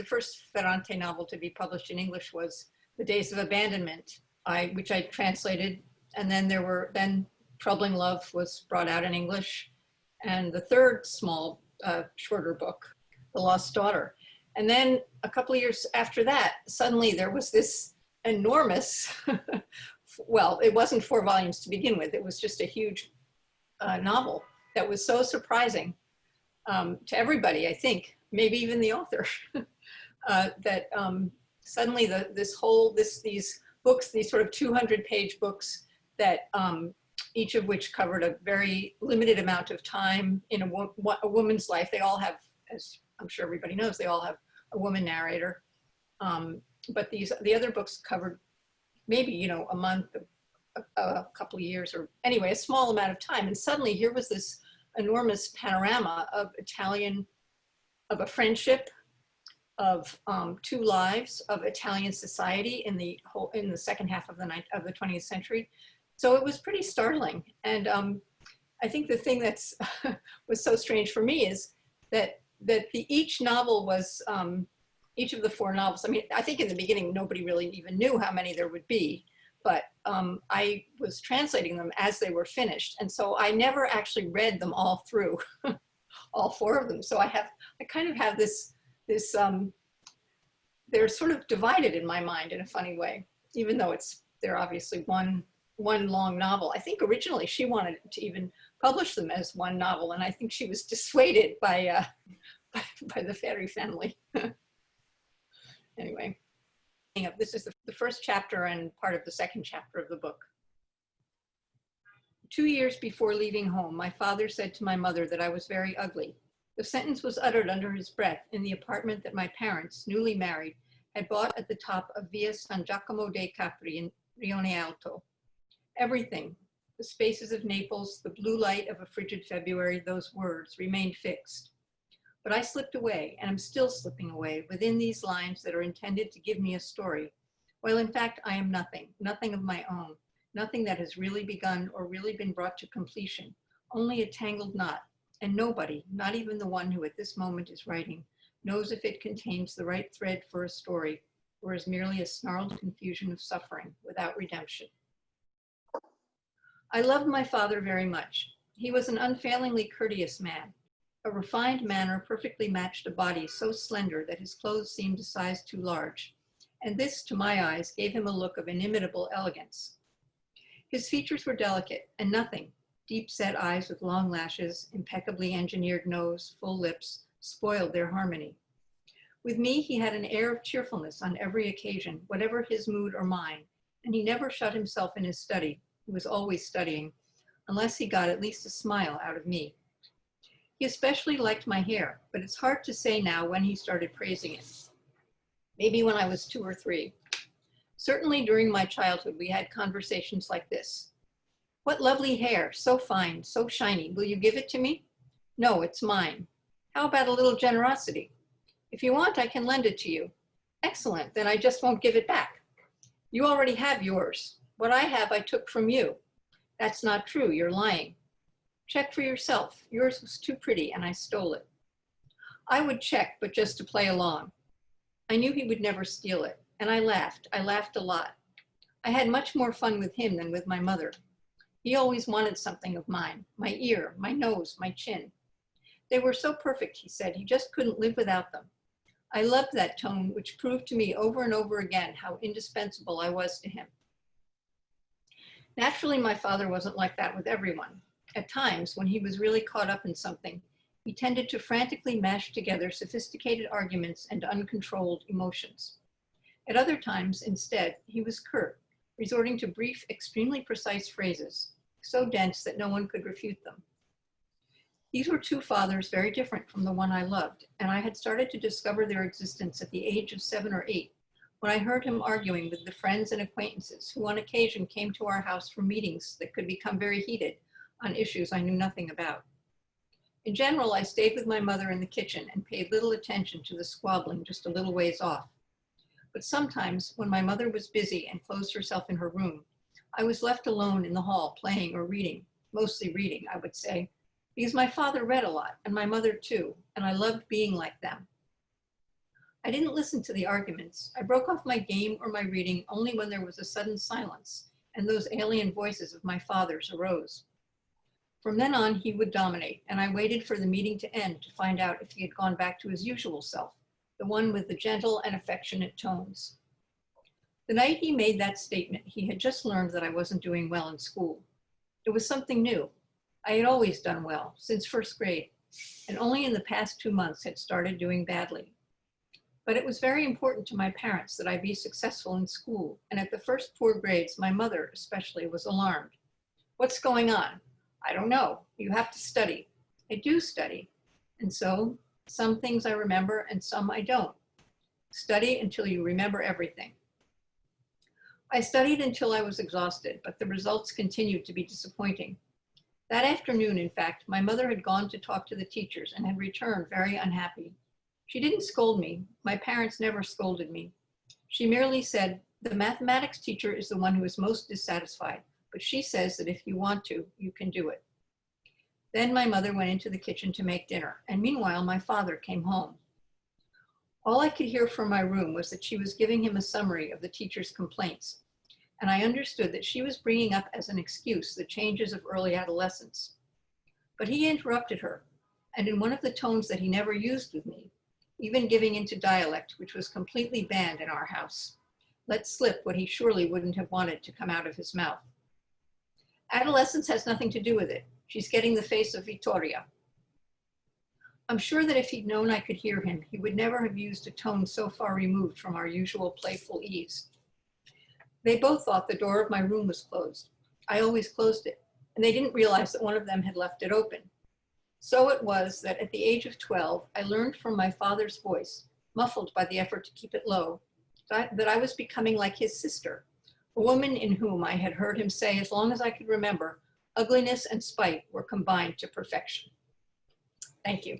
first Ferrante novel to be published in English was The Days of Abandonment, which I translated. And then Troubling Love was brought out in English. And the third small, shorter book, The Lost Daughter. And then a couple of years after that, suddenly there was this enormous, well, it wasn't 4 volumes to begin with. It was just a huge novel that was so surprising to everybody, I think, maybe even the author, that suddenly these books, these sort of 200-page books that each of which covered a very limited amount of time in a woman's life. They all have, as I'm sure everybody knows, they all have a woman narrator. But the other books covered maybe, you know, a month, a couple of years, or anyway, a small amount of time. And suddenly here was this enormous panorama of a friendship, of 2 lives, of Italian society in the second half of the 20th century. So it was pretty startling. And I think the thing that's was so strange for me is that each novel was, each of the 4 novels, I mean, I think in the beginning, nobody really even knew how many there would be, but I was translating them as they were finished. And so I never actually read them all through, all 4 of them. So I kind of have this, they're sort of divided in my mind in a funny way, even though they're obviously one long novel. I think originally she wanted to even publish them as one novel, and I think she was dissuaded by the Ferri family. Anyway, this is the first chapter and part of the second chapter of the book. 2 years before leaving home, my father said to my mother that I was very ugly. The sentence was uttered under his breath in the apartment that my parents, newly married, had bought at the top of Via San Giacomo dei Capri in Rione Alto. Everything, the spaces of Naples, the blue light of a frigid February, those words remained fixed. But I slipped away, and am still slipping away, within these lines that are intended to give me a story, while in fact I am nothing, nothing of my own, nothing that has really begun or really been brought to completion, only a tangled knot, and nobody, not even the one who at this moment is writing, knows if it contains the right thread for a story, or is merely a snarled confusion of suffering without redemption. I loved my father very much. He was an unfailingly courteous man. A refined manner perfectly matched a body so slender that his clothes seemed a size too large, and this, to my eyes, gave him a look of inimitable elegance. His features were delicate, and nothing, deep-set eyes with long lashes, impeccably engineered nose, full lips, spoiled their harmony. With me, he had an air of cheerfulness on every occasion, whatever his mood or mine, and he never shut himself in his study. He was always studying, unless he got at least a smile out of me. He especially liked my hair, but it's hard to say now when he started praising it. Maybe when I was 2 or 3. Certainly during my childhood, we had conversations like this. What lovely hair, so fine, so shiny. Will you give it to me? No, it's mine. How about a little generosity? If you want, I can lend it to you. Excellent, then I just won't give it back. You already have yours. What I have, I took from you. That's not true, you're lying. Check for yourself. Yours was too pretty and I stole it. I would check, but just to play along. I knew he would never steal it, and I laughed a lot. I had much more fun with him than with my mother. He always wanted something of mine, my ear, my nose, my chin. They were so perfect, he said, he just couldn't live without them. I loved that tone, which proved to me over and over again how indispensable I was to him. Naturally, my father wasn't like that with everyone. At times, when he was really caught up in something, he tended to frantically mash together sophisticated arguments and uncontrolled emotions. At other times, instead, he was curt, resorting to brief, extremely precise phrases, so dense that no one could refute them. These were 2 fathers very different from the one I loved, and I had started to discover their existence at the age of 7 or 8, when I heard him arguing with the friends and acquaintances who on occasion came to our house for meetings that could become very heated on issues I knew nothing about. In general, I stayed with my mother in the kitchen and paid little attention to the squabbling just a little ways off. But sometimes, when my mother was busy and closed herself in her room, I was left alone in the hall playing or reading, mostly reading, I would say, because my father read a lot, and my mother too, and I loved being like them. I didn't listen to the arguments. I broke off my game or my reading only when there was a sudden silence and those alien voices of my father's arose. From then on, he would dominate, and I waited for the meeting to end to find out if he had gone back to his usual self, the one with the gentle and affectionate tones. The night he made that statement, he had just learned that I wasn't doing well in school. It was something new. I had always done well, since first grade, and only in the past 2 months had started doing badly. But it was very important to my parents that I be successful in school, and at the first 4 grades, my mother especially was alarmed. What's going on? I don't know. You have to study. I do study. And so, some things I remember and some I don't. Study until you remember everything. I studied until I was exhausted, but the results continued to be disappointing. That afternoon, in fact, my mother had gone to talk to the teachers and had returned very unhappy. She didn't scold me. My parents never scolded me. She merely said, the mathematics teacher is the one who is most dissatisfied, but she says that if you want to, you can do it. Then my mother went into the kitchen to make dinner, and meanwhile my father came home. All I could hear from my room was that she was giving him a summary of the teacher's complaints, and I understood that she was bringing up as an excuse the changes of early adolescence. But he interrupted her, and in one of the tones that he never used with me, even giving into dialect, which was completely banned in our house, let slip what he surely wouldn't have wanted to come out of his mouth. Adolescence has nothing to do with it. She's getting the face of Vittoria. I'm sure that if he'd known I could hear him, he would never have used a tone so far removed from our usual playful ease. They both thought the door of my room was closed. I always closed it, and they didn't realize that one of them had left it open. So it was that at the age of 12, I learned from my father's voice, muffled by the effort to keep it low, that I was becoming like his sister, a woman in whom I had heard him say, as long as I could remember, ugliness and spite were combined to perfection. Thank you.